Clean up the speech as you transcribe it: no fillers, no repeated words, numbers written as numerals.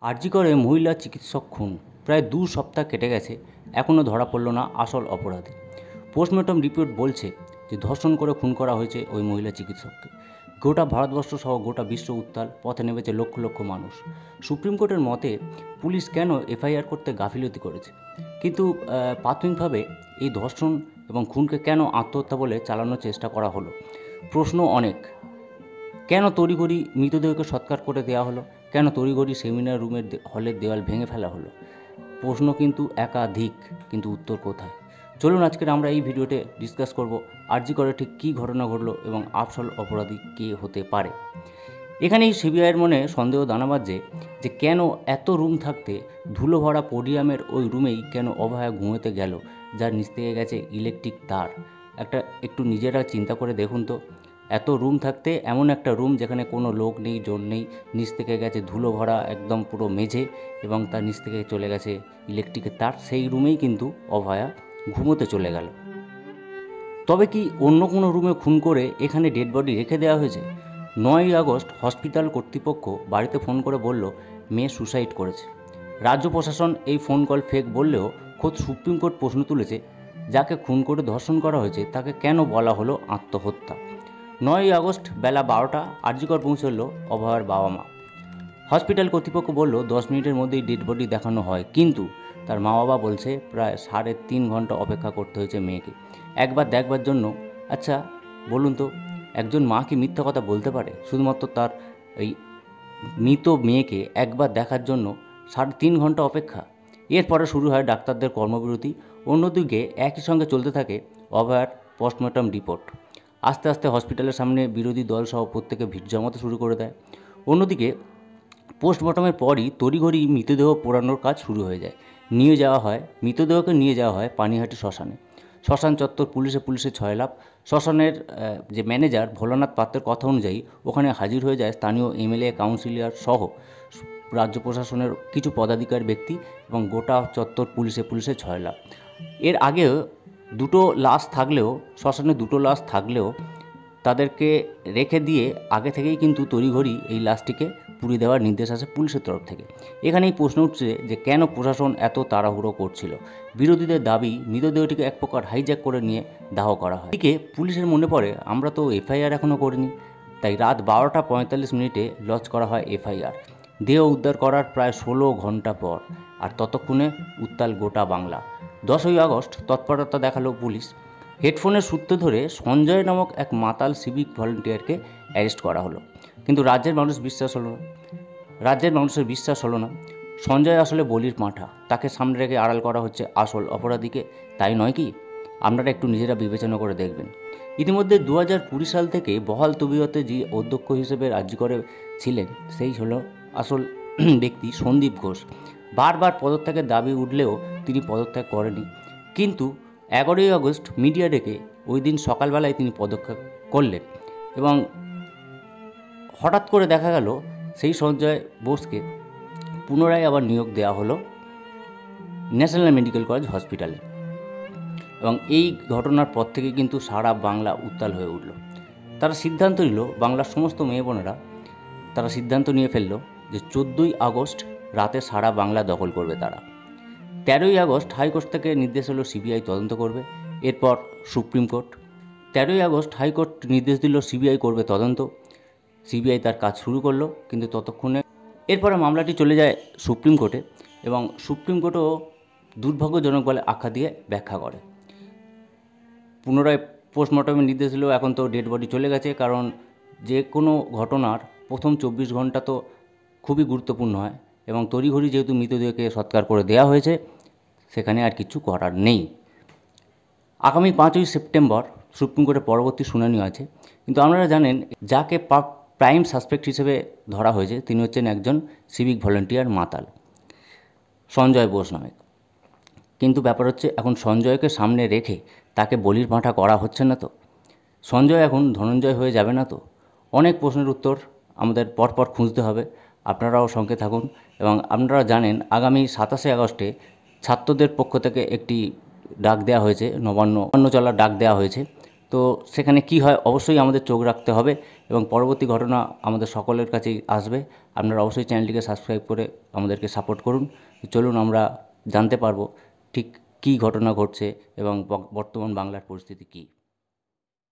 আরজি করে মহিলা চিকিৎসক খুন, প্রায় 2 সপ্তাহ কেটে গেছে, এখনও ধরা পড়ল না আসল অপরাধী। পোস্টমর্টম রিপোর্ট বলছে যে ধর্ষণ করে খুন করা হয়েছে ওই মহিলা চিকিৎসককে। গোটা ভারতবর্ষ সহ গোটা বিশ্ব উত্তাল, পথে নেমেছে লক্ষ লক্ষ মানুষ। সুপ্রিম কোর্টের মতে পুলিশ কেন এফআইআর করতে গাফিলতি করেছে, কিন্তু প্রাথমিকভাবে এই ধর্ষণ এবং খুনকে কেন আত্মহত্যা বলে চালানোর চেষ্টা করা হলো। প্রশ্ন অনেক। কেন তড়িঘড়ি মৃতদেহকে সৎকার করে দেওয়া হলো, কেন তড়িঘড়ি সেমিনার রুমের হলের দেওয়াল ভেঙে ফেলা হলো? প্রশ্ন কিন্তু একাধিক, কিন্তু উত্তর কোথায়? চলুন আজকের আমরা এই ভিডিওতে ডিসকাস করব আরজি করে ঠিক কী ঘটনা ঘটলো এবং আসল অপরাধী কে হতে পারে। এখানেই সিবিআইয়ের মনে সন্দেহ দানা বাজছে যে কেন এত রুম থাকতে ধুলো ভরা পোডিয়ামের ওই রুমেই কেন অভয়া ঘুমোতে গেল, যার নিচ থেকে গেছে ইলেকট্রিক তার। একটু নিজেরা চিন্তা করে দেখুন তো, এত রুম থাকতে এমন একটা রুম যেখানে কোনো লোক নেই, জন নেই, নিচ থেকে গেছে ধুলো ভরা একদম পুরো মেঝে এবং তার নিচ থেকে চলে গেছে ইলেকট্রিকের তার, সেই রুমেই কিন্তু অভয়া ঘুমোতে চলে গেল। তবে কি অন্য কোনো রুমে খুন করে এখানে ডেড বডি রেখে দেওয়া হয়েছে? 9ই আগস্ট হসপিটাল কর্তৃপক্ষ বাড়িতে ফোন করে বলল মেয়ে সুসাইড করেছে। রাজ্য প্রশাসন এই ফোন কল ফেক বললেও খোদ সুপ্রিম কোর্ট প্রশ্ন তুলেছে, যাকে খুন করে ধর্ষণ করা হয়েছে তাকে কেন বলা হলো আত্মহত্যা? 9ই আগস্ট বেলা 12টা আরজি কর পৌঁছল অভয়ার বাবা মা। হসপিটাল কর্তৃপক্ষ বলল 10 মিনিটের মধ্যেই ডেড বডি দেখানো হয়, কিন্তু তার মা বাবা বলছে প্রায় 3.5 ঘন্টা অপেক্ষা করতে হয়েছে মেয়েকে একবার দেখবার জন্য। আচ্ছা বলুন তো, একজন মা কি মিথ্যা কথা বলতে পারে? শুধুমাত্র তার এই মৃত মেয়েকে একবার দেখার জন্য 3.5 ঘন্টা অপেক্ষা। এরপরে শুরু হয় ডাক্তারদের কর্মবিরতি। অন্যদিকে একই সঙ্গে চলতে থাকে অভয়ার পোস্টমর্টম রিপোর্ট। আস্তে আস্তে হসপিটালের সামনে বিরোধী দল সহ প্রত্যেকে ভিড় জমাতে শুরু করে দেয়। অন্যদিকে পোস্টমর্টমের পরই তড়িঘড়ি মৃতদেহ পোড়ানোর কাজ শুরু হয়ে যায়। মৃতদেহকে নিয়ে যাওয়া হয় পানিহাটি শ্মশানে। শ্মশান চত্বর পুলিশে ছয়লাভ। শ্মশানের যে ম্যানেজার ভোলানাথ পাত্রের কথা অনুযায়ী ওখানে হাজির হয়ে যায় স্থানীয় এমএলএ, কাউন্সিলর সহ রাজ্য প্রশাসনের কিছু পদাধিকারী ব্যক্তি এবং গোটা চত্বর পুলিশে ছয়লাভ। এর আগেও শ্মশানে দুটো লাশ থাকলেও তাদেরকে রেখে দিয়ে আগে থেকেই কিন্তু তড়িঘড়ি এই লাশটিকে পুড়িয়ে দেওয়ার নির্দেশ আসে পুলিশের তরফ থেকে। এখানেই প্রশ্ন উঠছে যে কেন প্রশাসন এত তাড়াহুড়ো করছিল। বিরোধীদের দাবি মৃতদেহটিকে এক প্রকার হাইজ্যাক করে নিয়ে দাহ করা হয়। এদিকে পুলিশের মনে পড়ে আমরা তো এফআইআর এখনও করিনি, তাই রাত 12টা 45 মিনিটে লঞ্চ করা হয় এফআইআর। দেহ উদ্ধার করার প্রায় 16 ঘন্টা পর, আর ততক্ষণে উত্তাল গোটা বাংলা। 10ই আগস্ট তৎপরতা দেখালো পুলিশ। হেডফোনের সূত্র ধরে সঞ্জয় নামক এক মাতাল সিভিক ভলেন্টিয়ারকে অ্যারেস্ট করা হলো, কিন্তু রাজ্যের মানুষের বিশ্বাস হলো না। সঞ্জয় আসলে বলির পাঁঠা, তাকে সামনে রেখে আড়াল করা হচ্ছে আসল অপরাধীকে, তাই নয় কি? আপনারা একটু নিজেরা বিবেচনা করে দেখবেন। ইতিমধ্যে 2020 সাল থেকে বহাল তবিয়তে যে অধ্যক্ষ হিসেবে রাজ্য করে ছিলেন, সেই হলো আসল ব্যক্তি সন্দীপ ঘোষ। বারবার পদত্যাগের দাবি উঠলেও তিনি পদত্যাগ করেনি, কিন্তু 11ই আগস্ট মিডিয়া ডেকে ওই দিন সকালবেলায় তিনি পদত্যাগ করলেন এবং হঠাৎ করে দেখা গেল সেই সঞ্জয় বোসকে পুনরায় আবার নিয়োগ দেওয়া হলো ন্যাশনাল মেডিকেল কলেজ হসপিটালে। এবং এই ঘটনার পর থেকে কিন্তু সারা বাংলা উত্তাল হয়ে উঠল। তারা সিদ্ধান্ত নিল, বাংলার সমস্ত মেয়ে বোনেরা তারা সিদ্ধান্ত নিয়ে ফেলল যে 14ই আগস্ট রাতে সারা বাংলা দখল করবে তারা। 13ই আগস্ট হাইকোর্ট থেকে নির্দেশ হলো সিবিআই তদন্ত করবে। এরপর সুপ্রিম কোর্ট। 13ই আগস্ট হাইকোর্ট নির্দেশ দিল সিবিআই করবে তদন্ত। সিবিআই তার কাজ শুরু করলো, কিন্তু ততক্ষণে এরপরে মামলাটি চলে যায় সুপ্রিম কোর্টে এবং সুপ্রিম কোর্টও দুর্ভাগ্যজনক বলে আখ্যা দিয়ে ব্যাখ্যা করে। পুনরায় পোস্টমর্টমের নির্দেশ দিল। এখন তো ডেড বডি চলে গেছে, কারণ যে কোনো ঘটনার প্রথম 24 ঘন্টা তো খুবই গুরুত্বপূর্ণ হয় এবং তড়িঘড়ি যেহেতু মৃতদেহকে সৎকার করে দেওয়া হয়েছে, সেখানে আর কিছু করার নেই। আগামী 5ই সেপ্টেম্বর সুপ্রিম কোর্টে পরবর্তী শুনানি আছে, কিন্তু আপনারা জানেন যাকে প্রাইম সাসপেক্ট হিসেবে ধরা হয়েছে তিনি হচ্ছেন একজন সিভিক ভলেন্টিয়ার মাতাল, সঞ্জয় বোস নামে। কিন্তু ব্যাপার হচ্ছে এখন সঞ্জয়কে সামনে রেখে তাকে বলির পাঁঠা করা হচ্ছে না তো? সঞ্জয় এখন ধনঞ্জয় হয়ে যাবে না তো? অনেক প্রশ্নের উত্তর আমাদের পরপর খুঁজতে হবে। আপনারাও সঙ্গে থাকুন। এবং আপনারা জানেন আগামী 27শে আগস্টে ছাত্রদের পক্ষ থেকে একটি ডাক দেওয়া হয়েছে, নবান্ন চলার ডাক দেওয়া হয়েছে। তো সেখানে কি হয় অবশ্যই আমাদের চোখ রাখতে হবে এবং পরবর্তী ঘটনা আমাদের সকলের কাছেই আসবে। আপনারা অবশ্যই চ্যানেলটিকে সাবস্ক্রাইব করে আমাদেরকে সাপোর্ট করুন। চলুন আমরা জানতে পারবো ঠিক কী ঘটনা ঘটছে এবং বর্তমান বাংলার পরিস্থিতি কী।